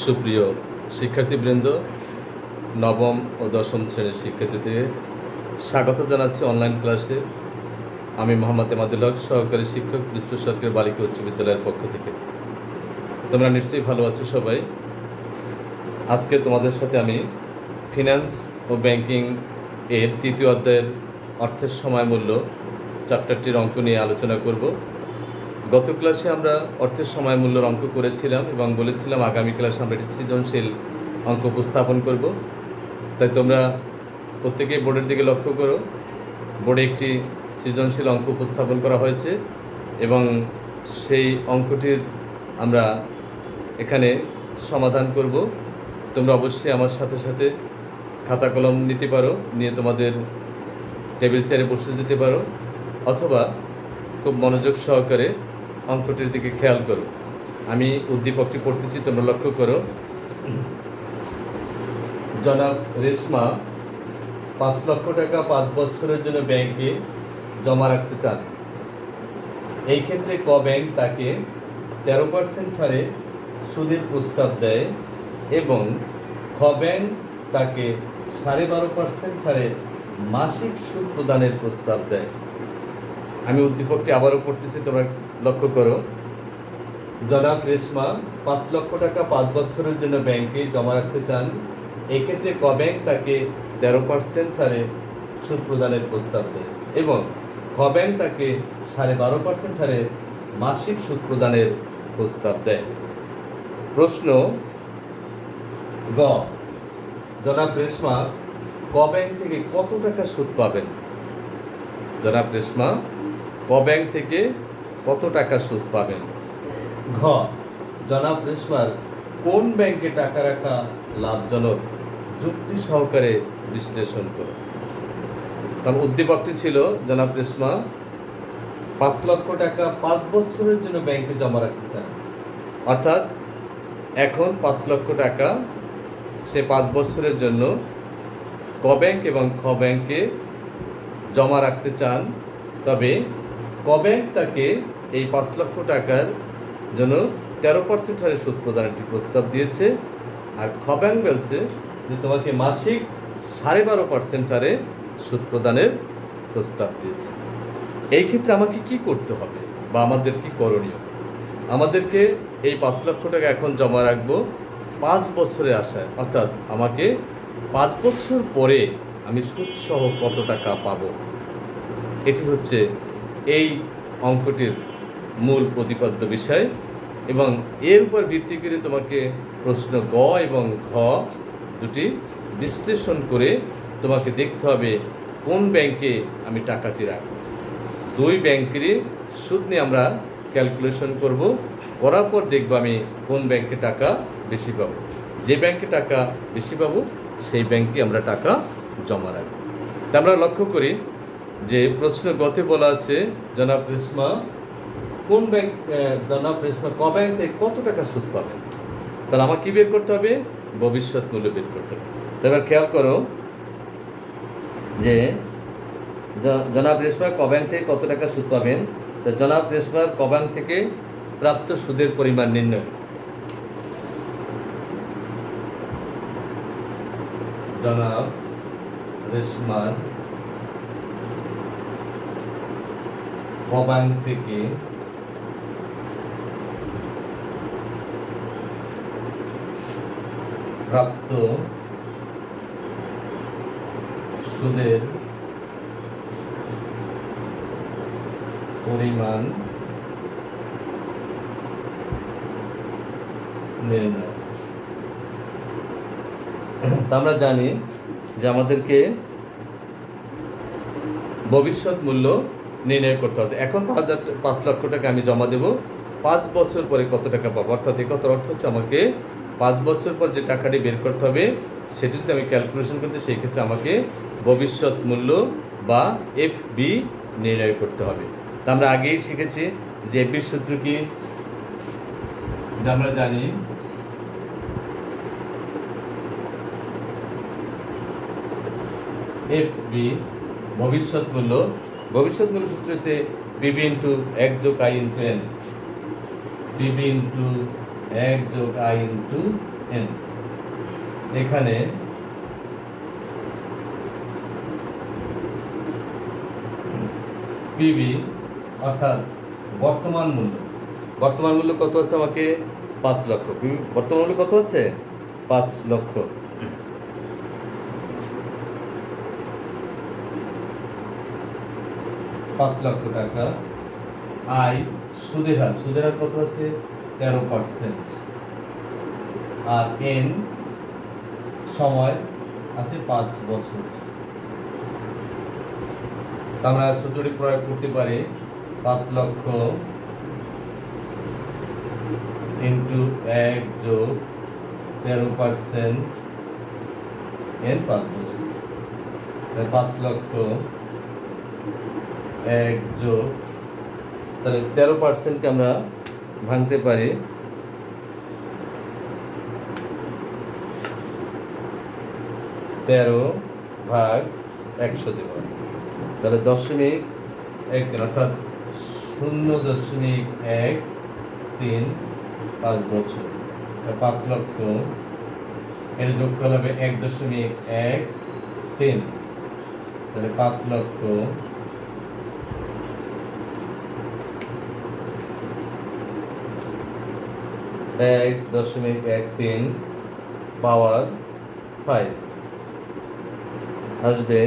সুপ্রিয় শিক্ষার্থীবৃন্দ, নবম ও দশম শ্রেণীর শিক্ষার্থীদের স্বাগত জানাচ্ছি অনলাইন ক্লাসে। আমি মোহাম্মদ এমাদুল হক, সহকারী শিক্ষক, বিশ্লেষকের বালিকা উচ্চ বিদ্যালয়ের পক্ষ থেকে। তোমরা নিশ্চয়ই ভালো আছো সবাই। আজকে তোমাদের সাথে আমি ফিন্যান্স ও ব্যাংকিং এর তৃতীয় অধ্যায়ের অর্থের সময় মূল্য চ্যাপ্টারটির অঙ্ক নিয়ে আলোচনা করব। গত ক্লাসে আমরা অর্থের সময় মূল্যর অঙ্ক করেছিলাম এবং বলেছিলাম আগামী ক্লাসে আমরা একটি সৃজনশীল অঙ্ক উপস্থাপন করব। তাই তোমরা প্রত্যেকেই বোর্ডের দিকে লক্ষ্য করো। বোর্ডে একটি সৃজনশীল অঙ্ক উপস্থাপন করা হয়েছে এবং সেই অঙ্কটির আমরা এখানে সমাধান করব। তোমরা অবশ্যই আমার সাথে সাথে খাতা কলম নিতে পারো, নিয়ে তোমাদের টেবিল চেয়ারে বসে যেতে পারো, অথবা খুব মনোযোগ সহকারে অঙ্কটির দিকে খেয়াল করো। আমি উদ্দীপকটি পড়তেছি, তোমরা লক্ষ্য করো। জনাব রেশমা 5 লক্ষ টাকা 5 বছরের জন্য ব্যাংকে জমা রাখতে চান। এই ক্ষেত্রে ক ব্যাংক তাকে 13% হারে সুদের প্রস্তাব দেয় এবং খ ব্যাংক তাকে 12.5% হারে মাসিক সুদ প্রদানের প্রস্তাব দেয়। আমি উদ্দীপকটি আবারও পড়তেছি, তোমরা লক্ষ্য করো। জনাব রেশমা 5 লক্ষ টাকা 5 বছরের জন্য ব্যাংকে জমা রাখতে চান। এই ক্ষেত্রে ক ব্যাংক তাকে 13% হারে সুদ প্রদানের প্রস্তাব দেয় এবং খ ব্যাংক তাকে 12.5% হারে মাসিক সুদ প্রদানের প্রস্তাব দেয়। প্রশ্ন গ, জনাব রেশমা ক ব্যাংক থেকে কত টাকা সুদ পাবেন? জনাব রেশমা ক ব্যাংক থেকে কত টাকা সুদ পাবেন? ঘ, জনাব রেশমার কোন ব্যাংকে টাকা রাখা লাভজনক? যুক্তি সহকারে বিশ্লেষণ করো। তার উদ্দীপকটি ছিল জনাব রেশমা 5 লক্ষ টাকা 5 বছরের জন্য ব্যাংকে জমা রাখতে চান। অর্থাৎ এখন 5 লক্ষ টাকা সে 5 বছরের জন্য ক ব্যাংক এবং খ ব্যাংকে জমা রাখতে চান। তবে ক ব্যাংক তাকে এই 5 লক্ষ টাকার জন্য 13% হারে সুদ প্রদানের একটি প্রস্তাব দিয়েছে, আর খ ব্যাংক বলছে যে তোমাকে মাসিক 12.5% হারে সুদ প্রদানের প্রস্তাব দিয়েছে। এই ক্ষেত্রে আমাকে কি করতে হবে বা আমাদের কি করণীয়? আমাদেরকে এই 5 লক্ষ টাকা এখন জমা রাখবো 5 বছরের আশায়, অর্থাৎ আমাকে 5 বছর পরে আমি সুদসহ কত টাকা পাবো, এটি হচ্ছে এই অঙ্কটির মূল প্রতিপাদ্য বিষয়। এবং এর উপর ভিত্তি করে তোমাকে প্রশ্ন গ এবং ঘ দুটি বিশ্লেষণ করে তোমাকে দেখতে হবে কোন ব্যাংকে আমি টাকাটি রাখব। দুই ব্যাংকেরই সুদ নিয়ে আমরা ক্যালকুলেশন করব, করার পর দেখবো আমি কোন ব্যাংকে টাকা বেশি পাবো। যে ব্যাংকে টাকা বেশি পাবো সেই ব্যাংকে আমরা টাকা জমা রাখবো। তা আমরা লক্ষ্য করি যে প্রশ্ন গতে বলা আছে জনাব রেশমা কোন ব্যাংক জনাব রেশমা ক ব্যাংক থেকে কত টাকা সুদ পাবেন। তাহলে আমাকে কি বের করতে হবে? ভবিষ্যৎ মূল্য বের করতে হবে। তো এবার খেয়াল করো যে জনাব রেশমা ক ব্যাংক থেকে কত টাকা সুদ পাবেন। তো জনাব রেশমার ক ব্যাংক থেকে প্রাপ্ত সুদের পরিমাণ নির্ণয়। জনাব রেশমার ক ব্যাংক থেকে প্রাপ্ত সুদের পরিমাণ নির্ণয়। তা আমরা জানি যে আমাদেরকে ভবিষ্যৎ মূল্য নির্ণয় করতে হবে। এখন 5 লক্ষ টাকা আমি জমা দেব, 5 বছর পরে কত টাকা পাবো, অর্থাৎ এই কথার অর্থ হচ্ছে আমাকে 5 বছর পর যে টাকাটি বের করতে হবে সেটি যদি আমি ক্যালকুলেশন করতে, সেই ক্ষেত্রে আমাকে ভবিষ্যৎ মূল্য বা FB নির্ণয় করতে হবে। তা আমরা আগেই শিখেছি যে FB সূত্র কি, আমরা জানি FB ভবিষ্যৎ মূল্য সূত্র হচ্ছে PB into 1 + I into N। PB into 1 + I into N. এখানে পিবি অর্থাৎ বর্তমান মূল্য কত আছে? আমাকে 5 লক্ষ। বর্তমান মূল্য কত আছে? 5 লক্ষ। টাকা। আই সুদের হার কত আছে? 13%। আর এন সময় আছে 5 বছর। আমরা সূত্রটি প্রয়োগ করতে পারি 5 লক্ষ ইন্টু 1 যোগ 13% এন 5 বছর। 5 লক্ষ 1 যোগ, তাহলে 13%কে আমরা ভাঙতে পারি 13/100 দেব। তাহলে 0.13 অর্থাৎ 0.13 5 বছর। 5 লক্ষ এর যোগ করলে হবে 1.13। তাহলে 5 লক্ষ 1.13 পাওয়ার 5 আসবে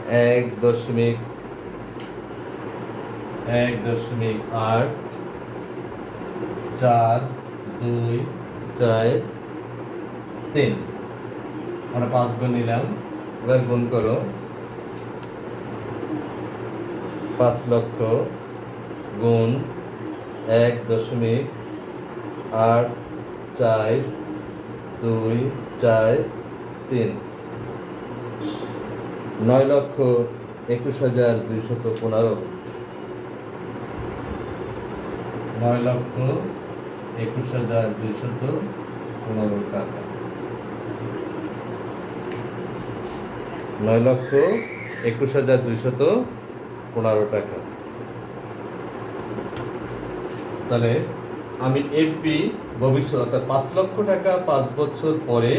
1.84243। আমরা 5 গুণ নিলাম, এবার গুণ করো 5 লক্ষ গুণ 1.84243, 9,21,215। 9,21,215 টাকা। 9,21,215 টাকা। তাহলে আমি এফবি ভবিষ্যৎ অর্থাৎ 5 লক্ষ টাকা 5 বছর পরে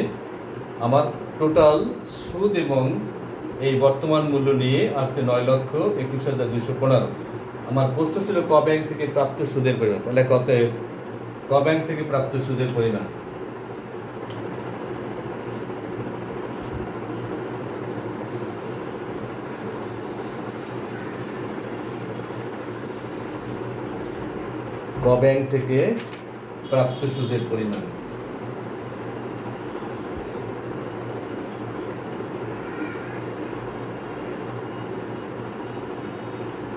আমার টোটাল সুদ এবং এই বর্তমান মূল্য নিয়ে আসছে 9,21,215। আমার প্রশ্ন ছিল ক ব্যাংক থেকে প্রাপ্ত সুদের পরিমাণ। তাহলে কত? ক ব্যাংক থেকে প্রাপ্ত সুদের পরিমাণ ক ব্যাংক থেকে প্রাপ্ত সুদের পরিমাণ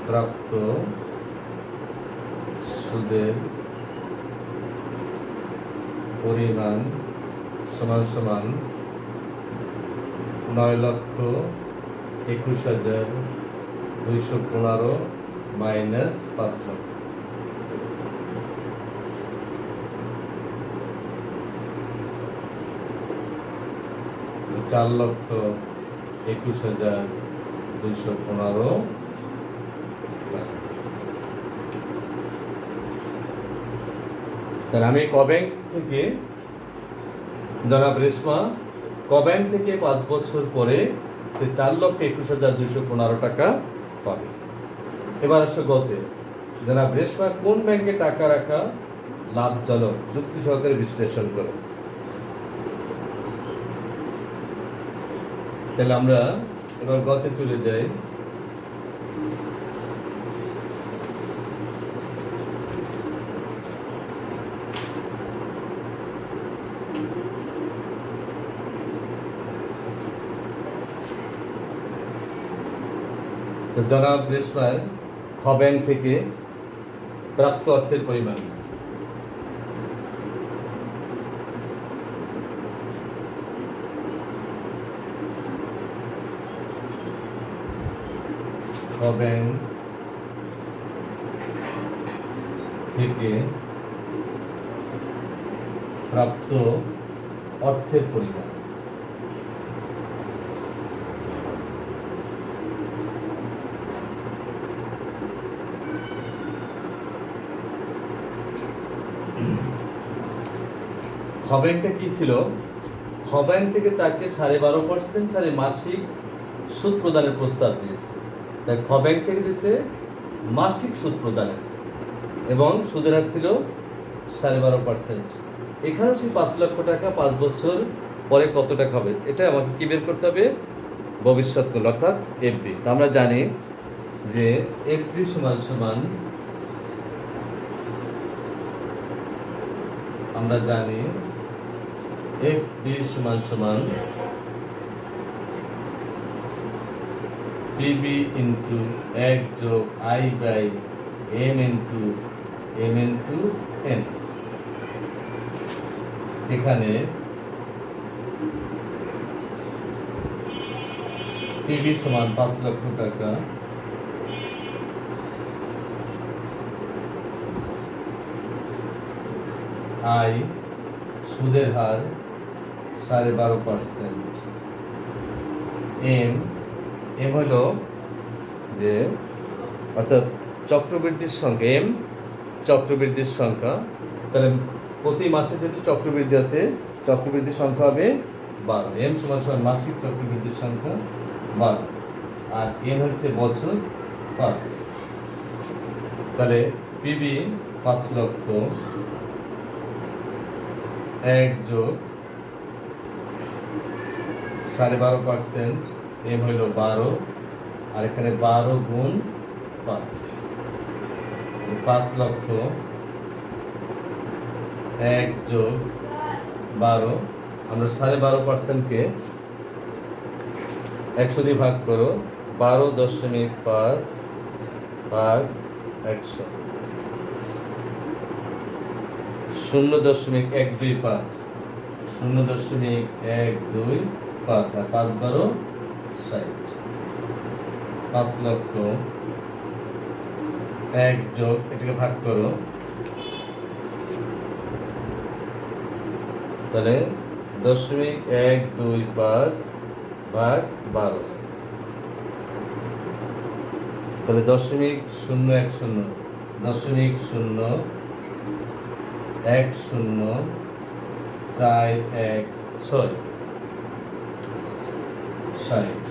প্রাপ্ত সুদের পরিমাণ সমান সমান 9,21,215 মাইনাস 5 লক্ষ। চার 4,21,215। তাহলে আমি ক ব্যাংক থেকে, জনাব রেশমা ক ব্যাংক থেকে 5 বছর পরে সে 4,21,215 টাকা পাবে। এবার আসো গতে, জনাব রেশমা কোন ব্যাংকে টাকা রাখা লাভজনক? যুক্তি সহকারে বিশ্লেষণ করো। তাহলে আমরা এবার গতে চলে যাই। তো জনাব রেশমার খ ব্যাংক থেকে প্রাপ্ত অর্থের পরিমাণ খ ব্যাংক থেকে প্রাপ্ত অর্থের পরিমাণ খ ব্যাংকটা কি ছিল? খ ব্যাংক থেকে তাকে 12.5% হারে মাসিক সুদ প্রদানের প্রস্তাব দিয়েছে। তাই খ ব্যাংক থেকে দিয়েছে মাসিক সুদ প্রদানের, এবং সুদের হার ছিল 12.5%। এখানেও সেই 5 লক্ষ টাকা 5 বছর পরে কত টাকা হবে, এটা আমাকে কি বের করতে হবে? ভবিষ্যৎ মূল্য, অর্থাৎ এফডি। তা আমরা জানি যে এফডি সমান আমরা জানি এফডি সমান পিবি ইন্টু 1 যোগ I by M into N. এখানে পিবি সমান 5 লক্ষ টাকা, আই সুদের হার 12.5%, এম হলো যে অর্থাৎ চক্রবৃদ্ধির সংখ্যা, এম চক্রবৃদ্ধির সংখ্যা। তাহলে প্রতি মাসে যেহেতু চক্রবৃদ্ধি আছে, চক্রবৃদ্ধির সংখ্যা হবে 12। এম সমান মাসিক চক্রবৃদ্ধির সংখ্যা 12, আর এন হচ্ছে বছর 5। তাহলে পিবি 5 লক্ষ, 1 যোগ 12.5%, এম হইল 12, আর এখানে 12 গুণ 5, 5 লক্ষ 1 যোগ 12। আমরা 12.5%কে 100 দিয়ে ভাগ করো, 12.5 ভাগ 100, 0.125, 0.125, আর 5 12 60। 5 লক্ষ 1 যোগ, এটাকে ভাগ করো, তাহলে 0.125 ভাগ 12, তাহলে 0.010, 0.0104116, 60।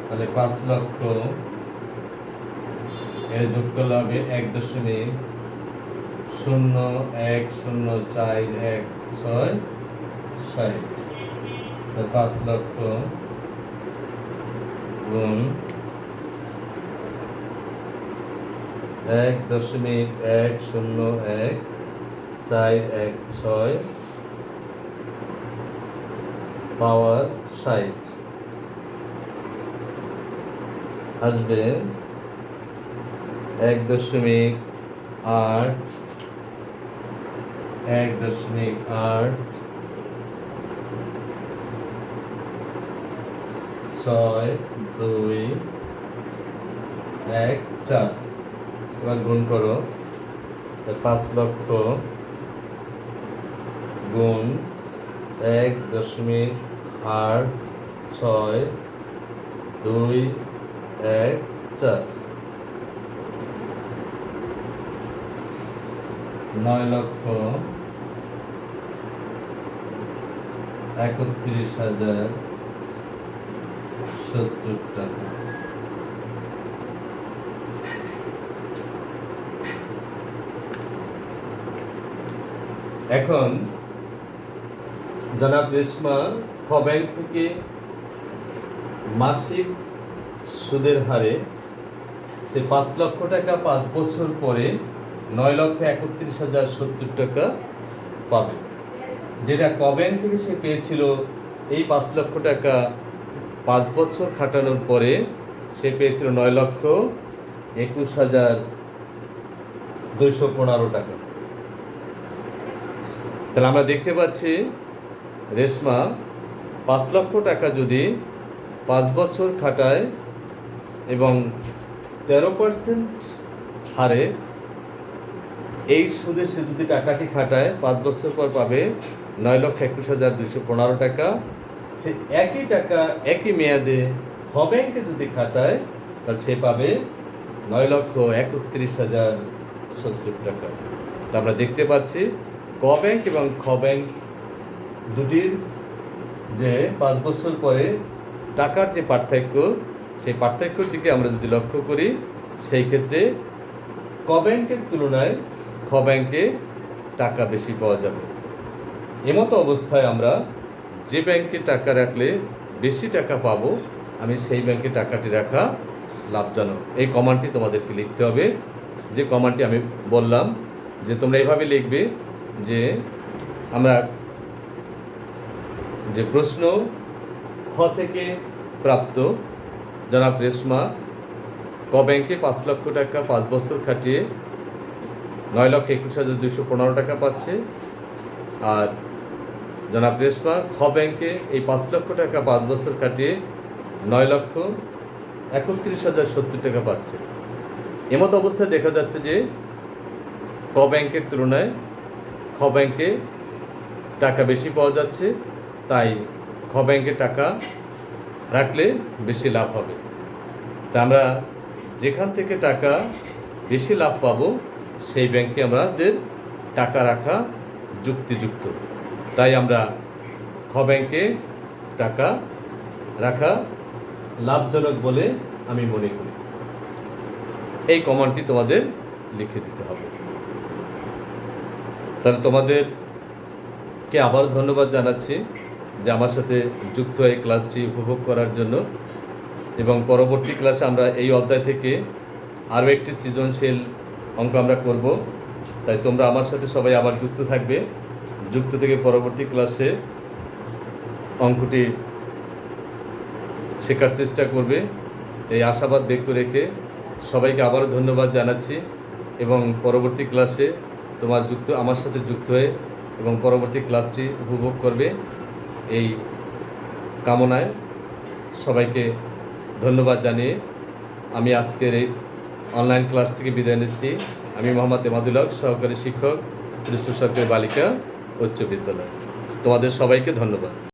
তাহলে 5 লক্ষ এর যোগ করলে হবে 1.0104116, 60। 5 লক্ষ গুণ 1.10146 পাওয়ার 60 আসবে 1.8 6.214। এবার গুণ করো, 5 লক্ষ গুণ 1.86214, 9,31,070 টাকা। এখন জনাব রেশমা খ ব্যাংক থেকে মাসিক সুদের হারে সে 5 লক্ষ টাকা 5 বছর পরে 9,31,070 টাকা পাবে, যেটা ক ব্যাংক থেকে সে পেয়েছিল এই 5 লক্ষ টাকা 5 বছর খাটানোর পরে সে পেয়েছিল 9,21,215 টাকা। তাহলে আমরা দেখতে পাচ্ছি রেশমা 5 লক্ষ টাকা যদি 5 বছর খাটায় এবং 13% হারে এই সুদে সে যদি টাকাটি খাটায় 5 বছর পর পাবে 9,21,215 টাকা। সে একই টাকা একই মেয়াদে খ ব্যাংকে যদি খাটায় তাহলে সে পাবে 9,31,070 টাকা। তা আমরা দেখতে পাচ্ছি ক ব্যাংক এবং খ ব্যাংক দুটির যে 5 বছর পরে টাকার যে পার্থক্য, সেই পার্থক্যের দিকে আমরা যদি লক্ষ্য করি, সেই ক্ষেত্রে ক ব্যাংকের তুলনায় খ ব্যাংকে টাকা বেশি পাওয়া যাবে। এমতো অবস্থায় আমরা যে ব্যাংকে টাকা রাখলে বেশি টাকা পাবো, আমি সেই ব্যাংকে টাকাটি রাখা লাভজনক। এই কমান্ডটি তোমাদেরকে লিখতে হবে, যে কমান্ডটি আমি বললাম, যে তোমরা এভাবে লিখবে যে আমরা যে প্রশ্ন খ থেকে প্রাপ্ত জনাব রেশমা ক ব্যাংকে 5 লক্ষ টাকা 5 বছর খাটিয়ে 9,21,215 টাকা পাচ্ছে, আর জনাব রেশমা খ ব্যাংকে এই 5 লক্ষ টাকা 5 বছর খাটিয়ে 9,31,070 টাকা পাচ্ছে। এমত অবস্থায় দেখা যাচ্ছে যে ক ব্যাংকের তুলনায় খ ব্যাংকে টাকা বেশি পাওয়া যাচ্ছে, তাই খ ব্যাংকে টাকা রাখলে বেশি লাভ হবে। তা আমরা যেখান থেকে টাকা বেশি লাভ পাবো সেই ব্যাংকে আমাদের টাকা রাখা যুক্তিযুক্ত, তাই আমরা খ ব্যাংকে টাকা রাখা লাভজনক বলে আমি মনে করি। এই কমান্ডটি তোমাদের লিখে দিতে হবে। তাহলে তোমাদেরকে আবার ধন্যবাদ জানাচ্ছি যে আমার সাথে যুক্ত এই ক্লাসটি উপভোগ করার জন্য, এবং পরবর্তী ক্লাসে আমরা এই অধ্যায় থেকে আরও একটি সৃজনশীল অঙ্ক আমরা করব। তাই তোমরা আমার সাথে সবাই আবার যুক্ত থাকবে, যুক্ত থেকে পরবর্তী ক্লাসে অঙ্কটি শেখার চেষ্টা করবে, এই আশাবাদ ব্যক্ত রেখে সবাইকে আবারও ধন্যবাদ জানাচ্ছি। এবং পরবর্তী ক্লাসে আমার সাথে যুক্ত হয়ে এবং পরবর্তী ক্লাসটি উপভোগ করবে, এই কামনায় সবাইকে ধন্যবাদ জানিয়ে আমি আজকের এই অনলাইন ক্লাস থেকে বিদায় নিচ্ছি। আমি মোহাম্মদ এমাদুল হক, সহকারী শিক্ষক, পিরোজপুর সরকারি বালিকা উচ্চ বিদ্যালয়। তোমাদের সবাইকে ধন্যবাদ।